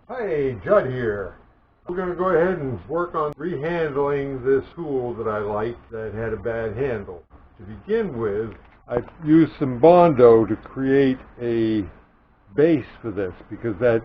Hey, Judd here. We're going to go ahead and work on rehandling this tool that I liked that had a bad handle. To begin with, I used some Bondo to create a base for this because that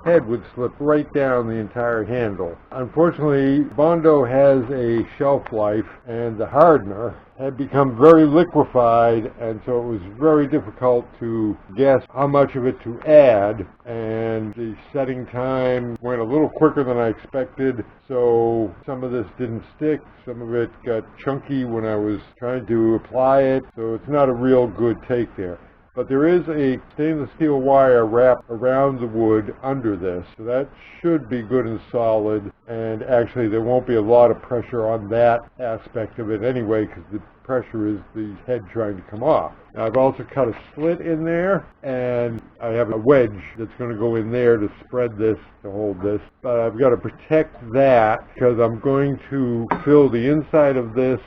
head would slip right down the entire handle. Unfortunately, Bondo has a shelf life and the hardener had become very liquefied, and so it was very difficult to guess how much of it to add, and the setting time went a little quicker than I expected, so some of this didn't stick, some of it got chunky when I was trying to apply it, so it's not a real good take there. But there is a stainless steel wire wrapped around the wood under this, so that should be good and solid, and actually there won't be a lot of pressure on that aspect of it anyway, because the pressure is the head trying to come off. Now, I've also cut a slit in there, and I have a wedge that's going to go in there to spread this, to hold this, but I've got to protect that because I'm going to fill the inside of this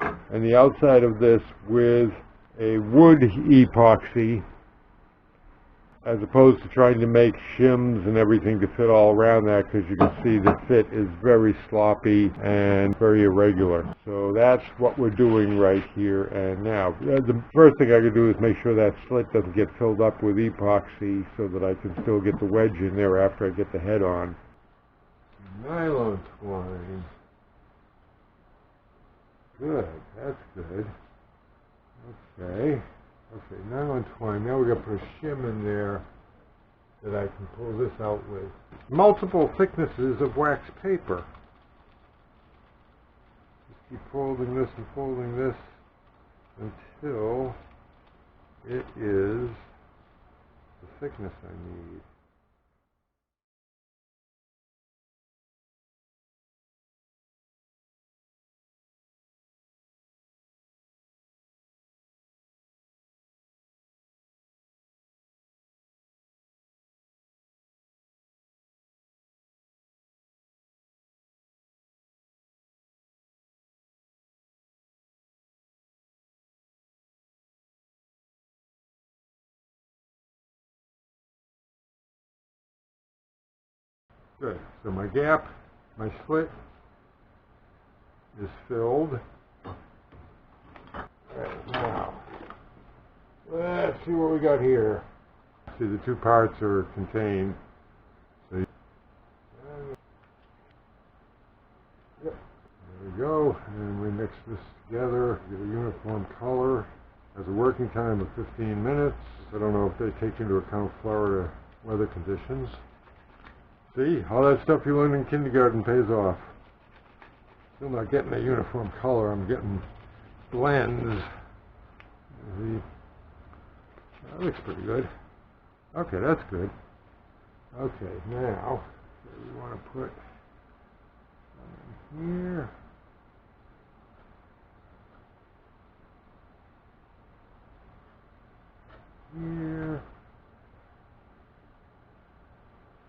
and the outside of this with a wood epoxy, as opposed to trying to make shims and everything to fit all around that, because you can see the fit is very sloppy and very irregular. So that's what we're doing right here and now. The first thing I can do is make sure that slit doesn't get filled up with epoxy so that I can still get the wedge in there after I get the head on. Nylon twine. Good, that's good. Okay, nylon twine. Now we're going to put a shim in there that I can pull this out with. Multiple thicknesses of wax paper. Just keep folding this and folding this until it is the thickness I need. Good. So my gap, my slit is filled. Right, now, let's see what we got here. See, the two parts are contained. So, yep, there we go. And we mix this together, get a uniform color. Has a working time of 15 minutes. I don't know if they take into account Florida weather conditions. See, all that stuff you learned in kindergarten pays off. Still not getting a uniform color, I'm getting blends. See, that looks pretty good. Okay, that's good. Okay, now, we want to put some in here. Here.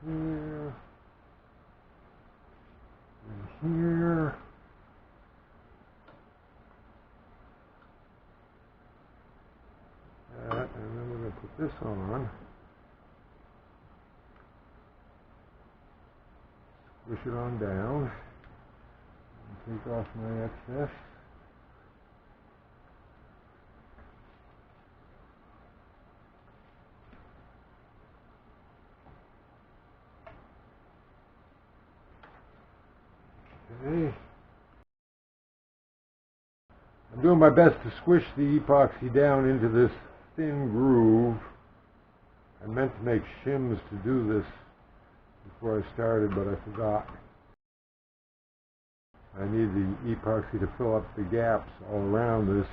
Here, and here, and then we're going to put this on, push it on down, and take off my excess. Okay. I'm doing my best to squish the epoxy down into this thin groove. I meant to make shims to do this before I started, but I forgot. I need the epoxy to fill up the gaps all around this.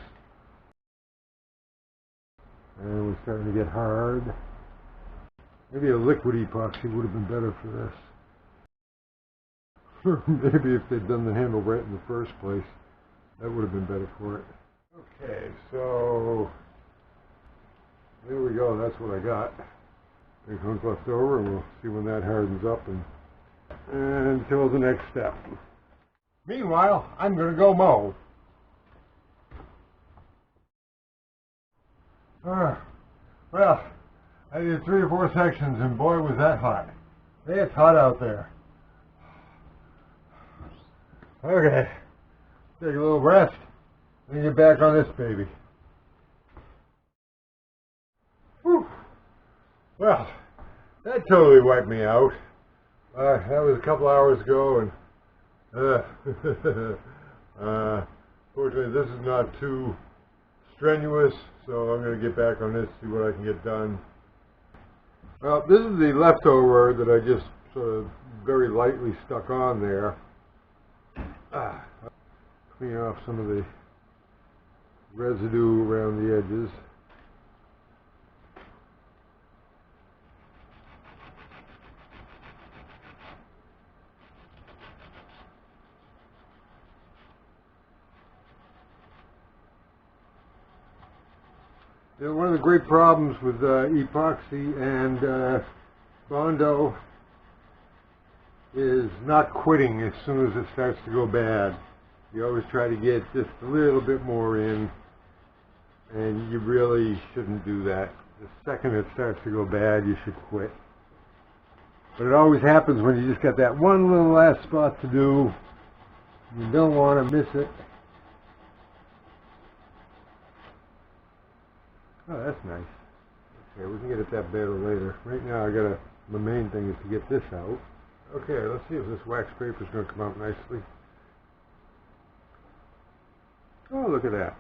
And we're starting to get hard. Maybe a liquid epoxy would have been better for this. Maybe if they'd done the handle right in the first place, that would have been better for it. Okay, so there we go. That's what I got. Big hunk left over, and we'll see when that hardens up and until the next step. Meanwhile, I'm going to go mow. Well, I did 3 or 4 sections, and boy, was that hot. Hey, it's hot out there. Okay, take a little rest and get back on this baby. Whew. Well, that totally wiped me out. That was a couple hours ago, and fortunately this is not too strenuous, so I'm going to get back on this, see what I can get done. Well, this is the leftover that I just sort of very lightly stuck on there. Clean off some of the residue around the edges. You know, one of the great problems with epoxy and Bondo is not quitting as soon as it starts to go bad. You always try to get just a little bit more in, and you really shouldn't do that. The second it starts to go bad, you should quit. But it always happens when you just got that one little last spot to do. You don't want to miss it. Oh, that's nice. Okay, we can get at that better later. Right now, the main thing is to get this out. Okay, let's see if this wax paper is going to come out nicely. Oh, look at that.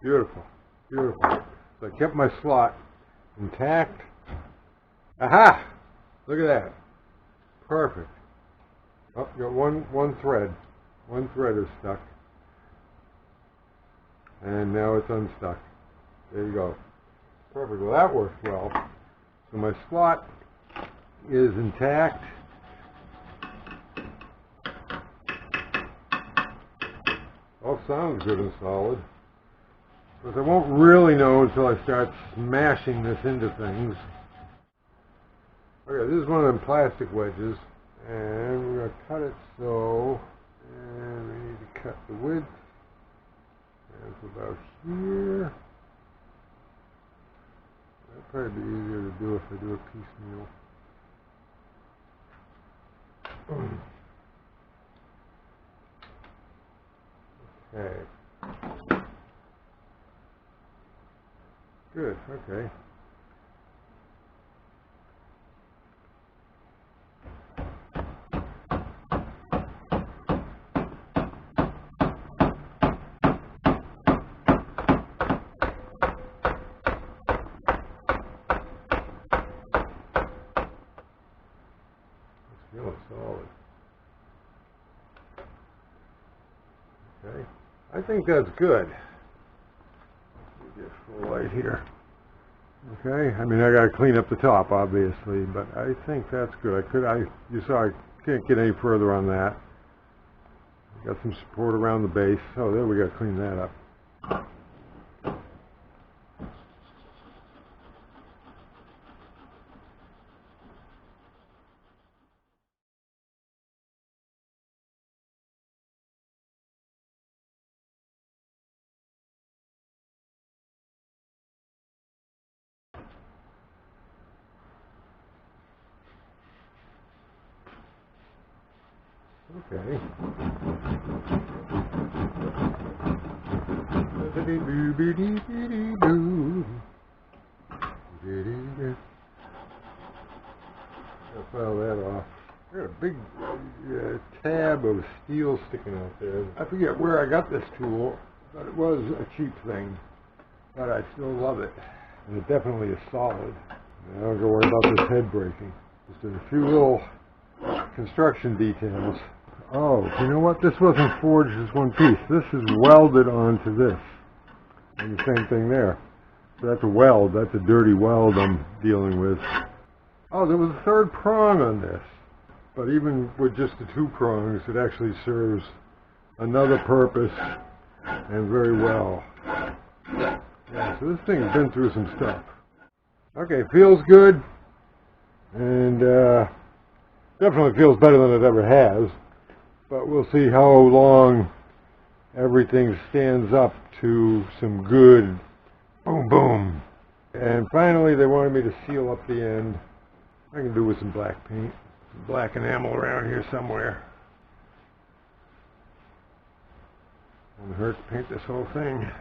Beautiful. Beautiful. So I kept my slot intact. Aha! Look at that. Perfect. Oh, got one thread. One thread is stuck. And now it's unstuck. There you go. Perfect. Well, that worked well. So my slot is intact. All sounds good and solid. But I won't really know until I start smashing this into things. Okay, this is one of them plastic wedges, and we're going to cut it so, and we need to cut the width. That's about here. That'd probably be easier to do if I do a piecemeal. Okay. Good, okay. It's feeling solid. Okay. I think that's good. Get full light here. Okay, I mean I got to clean up the top obviously, but I think that's good. You saw I can't get any further on that. Got some support around the base. Oh, there we got to clean that up. Okay. I'll file that off. I got a big tab of steel sticking out there. I forget where I got this tool, but it was a cheap thing. But I still love it. And it definitely is solid. I don't have to worry about this head breaking. Just a few little construction details. Oh, you know what? This wasn't forged as one piece. This is welded onto this. And the same thing there. So that's a weld. That's a dirty weld I'm dealing with. Oh, there was a third prong on this. But even with just the two prongs, it actually serves another purpose, and very well. Yeah, so this thing's been through some stuff. Okay, feels good. And definitely feels better than it ever has. But we'll see how long everything stands up to some good boom boom. And finally they wanted me to seal up the end. I can do with some black paint. Some black enamel around here somewhere. Won't hurt to paint this whole thing.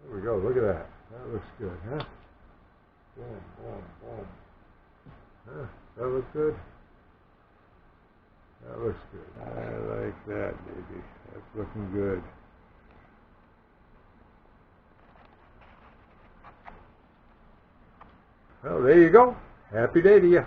There we go, look at that. That looks good, huh? Boom, boom, boom. Huh? That looks good? That looks good. I like that, baby. That's looking good. Well, there you go. Happy day to you.